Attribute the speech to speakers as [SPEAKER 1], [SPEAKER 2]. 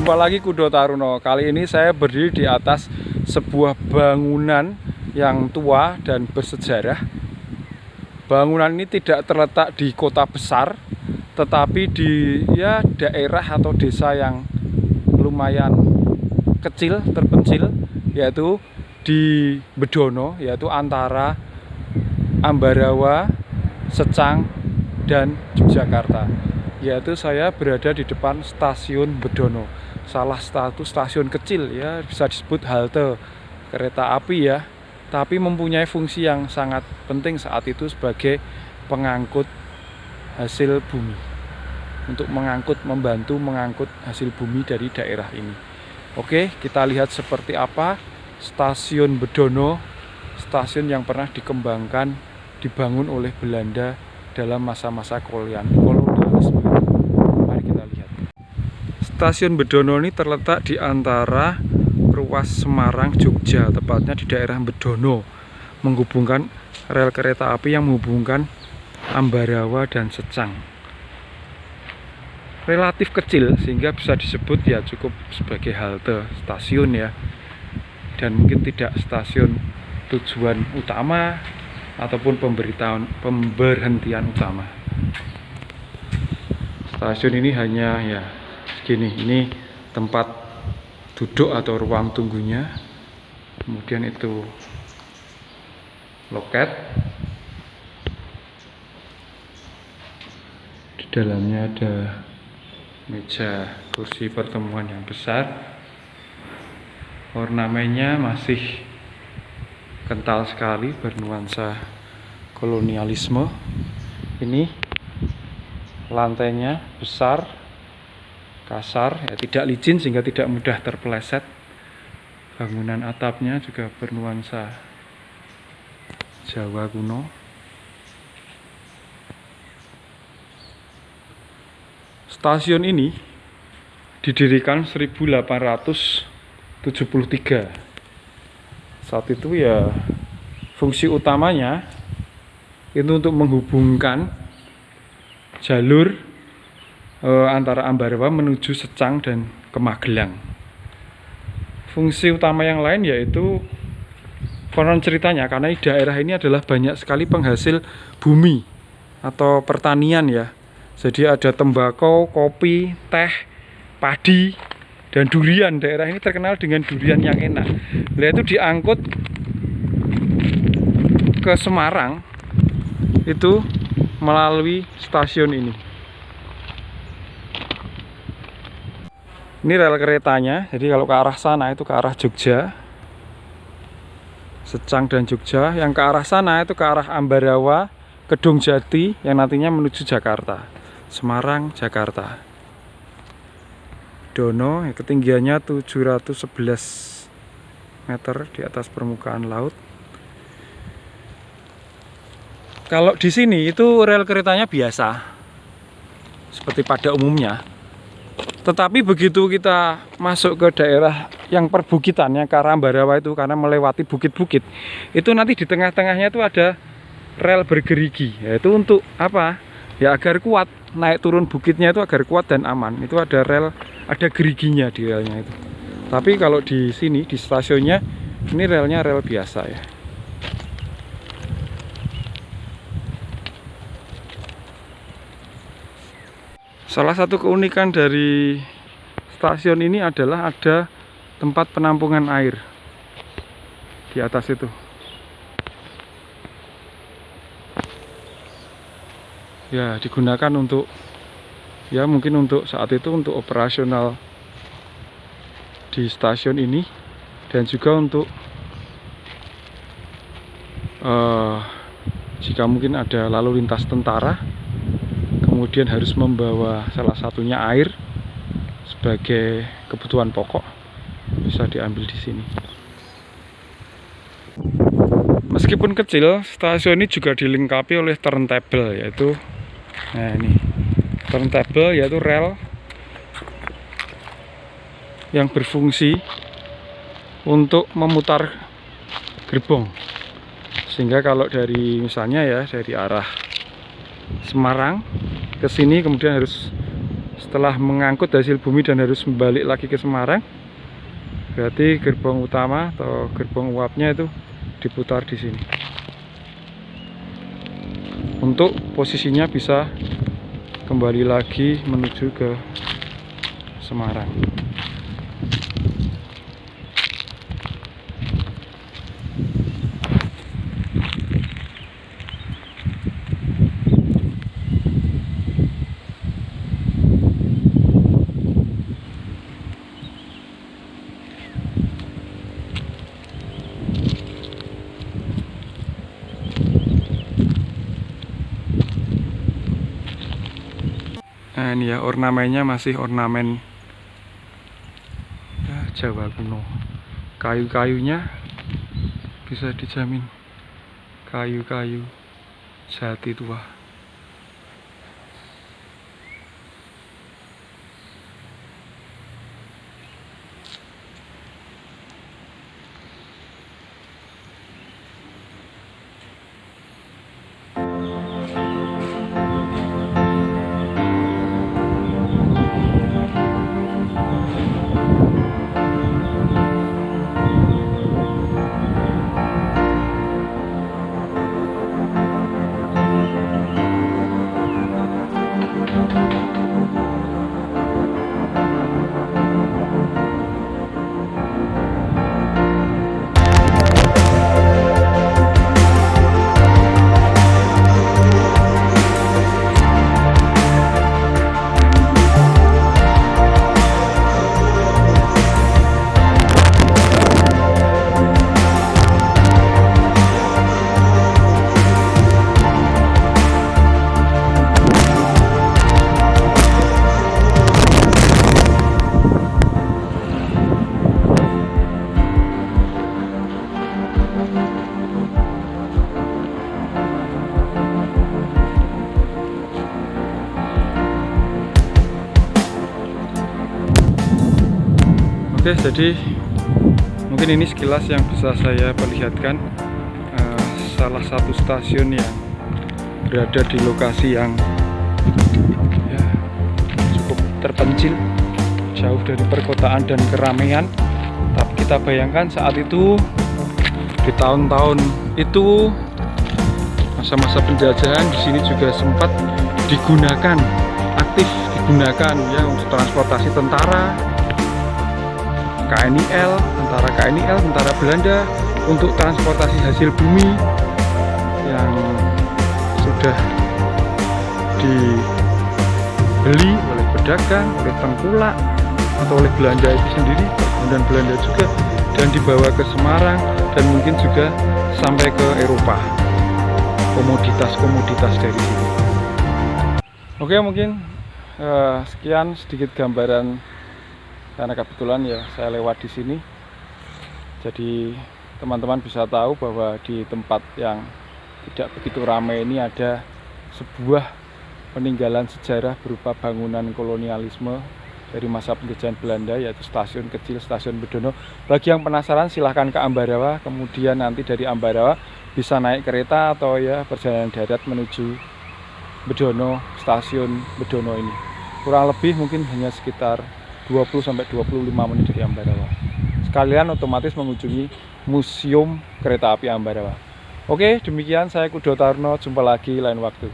[SPEAKER 1] Jumpa lagi Kudo Taruno. Kali ini saya berdiri di atas sebuah bangunan yang tua dan bersejarah. Bangunan ini tidak terletak di kota besar, tetapi di daerah atau desa yang lumayan kecil, terpencil, yaitu di Bedono, yaitu antara Ambarawa, Secang, dan Yogyakarta. Yaitu saya berada di depan stasiun Bedono, salah satu stasiun kecil, ya bisa disebut halte kereta api ya, tapi mempunyai fungsi yang sangat penting saat itu sebagai pengangkut hasil bumi, untuk membantu mengangkut hasil bumi dari daerah ini. Oke, kita lihat seperti apa stasiun Bedono, stasiun yang pernah dikembangkan, dibangun oleh Belanda dalam masa-masa kolonialisme. Mari kita lihat. Stasiun Bedono ini terletak di antara ruas Semarang, Jogja, tepatnya di daerah Bedono, menghubungkan rel kereta api yang menghubungkan Ambarawa dan Secang. Relatif kecil sehingga bisa disebut ya cukup sebagai halte stasiun ya, dan mungkin tidak stasiun tujuan utama ataupun pemberhentian utama. Stasiun ini hanya ya segini, ini tempat duduk atau ruang tunggunya, kemudian itu loket, di dalamnya ada meja kursi pertemuan yang besar. Ornamennya masih kental sekali, bernuansa kolonialisme. Ini lantainya besar, kasar, ya tidak licin sehingga tidak mudah terpeleset. Bangunan atapnya juga bernuansa Jawa kuno. Stasiun ini didirikan 1873. Saat itu ya fungsi utamanya itu untuk menghubungkan jalur antara Ambarawa menuju Secang dan ke Magelang. Fungsi utama yang lain yaitu konon ceritanya, karena di daerah ini adalah banyak sekali penghasil bumi atau pertanian ya. Jadi ada tembakau, kopi, teh, padi, dan durian. Daerah ini terkenal dengan durian yang enak. Nah, itu diangkut ke Semarang itu melalui stasiun ini. Ini rel keretanya. Jadi kalau ke arah sana itu ke arah Jogja, Secang dan Jogja. Yang ke arah sana itu ke arah Ambarawa, Kedungjati, yang nantinya menuju Jakarta, Semarang, Jakarta. Dono, ketinggiannya 711 meter di atas permukaan laut. Kalau di sini itu rel keretanya biasa, seperti pada umumnya. Tetapi begitu kita masuk ke daerah yang perbukitan, yang ke arah Ambarawa itu, karena melewati bukit-bukit, itu nanti di tengah-tengahnya itu ada rel bergerigi. Yaitu untuk apa? Ya agar kuat, naik turun bukitnya itu agar kuat dan aman. Itu ada rel, ada geriginya di relnya itu. Tapi kalau di sini, di stasiunnya, ini relnya rel biasa ya. Salah satu keunikan dari stasiun ini adalah ada tempat penampungan air di atas itu. Ya, digunakan untuk, ya mungkin untuk saat itu untuk operasional di stasiun ini, dan juga untuk jika mungkin ada lalu lintas tentara, kemudian harus membawa salah satunya air sebagai kebutuhan pokok, bisa diambil di sini. Meskipun kecil, stasiun ini juga dilengkapi oleh turntable, yaitu nah ini turntable, yaitu rel yang berfungsi untuk memutar gerbong, sehingga kalau dari misalnya ya dari arah Semarang ke sini, kemudian harus setelah mengangkut hasil bumi dan harus balik lagi ke Semarang, berarti gerbong utama atau gerbong uapnya itu diputar di sini untuk posisinya bisa kembali lagi menuju ke Semarang. Nah ini ya, ornamennya masih ornamen Jawa kuno. Kayu-kayunya bisa dijamin kayu-kayu jati tua. Oke, jadi mungkin ini sekilas yang bisa saya perlihatkan salah satu stasiun yang berada di lokasi yang ya, cukup terpencil, jauh dari perkotaan dan keramaian. Tapi kita bayangkan saat itu, di tahun-tahun itu, masa-masa penjajahan, di sini juga sempat digunakan, aktif digunakan ya untuk transportasi tentara, KNIL, tentara Belanda, untuk transportasi hasil bumi yang sudah dibeli oleh pedagang, oleh tengkulak, atau oleh Belanda itu sendiri, dan Belanda juga, dan dibawa ke Semarang dan mungkin juga sampai ke Eropa, komoditas-komoditas dari sini. Oke, mungkin sekian sedikit gambaran, karena kebetulan ya saya lewat di sini, jadi teman-teman bisa tahu bahwa di tempat yang tidak begitu ramai ini ada sebuah peninggalan sejarah berupa bangunan kolonialisme dari masa penjajahan Belanda, yaitu stasiun kecil, Stasiun Bedono. Bagi yang penasaran silahkan ke Ambarawa, kemudian nanti dari Ambarawa bisa naik kereta atau ya perjalanan darat menuju Bedono, Stasiun Bedono ini. Kurang lebih mungkin hanya sekitar 20-25 menit dari Ambarawa. Sekalian otomatis mengunjungi Museum Kereta Api Ambarawa. Oke, demikian saya Kudo Tarno, jumpa lagi lain waktu.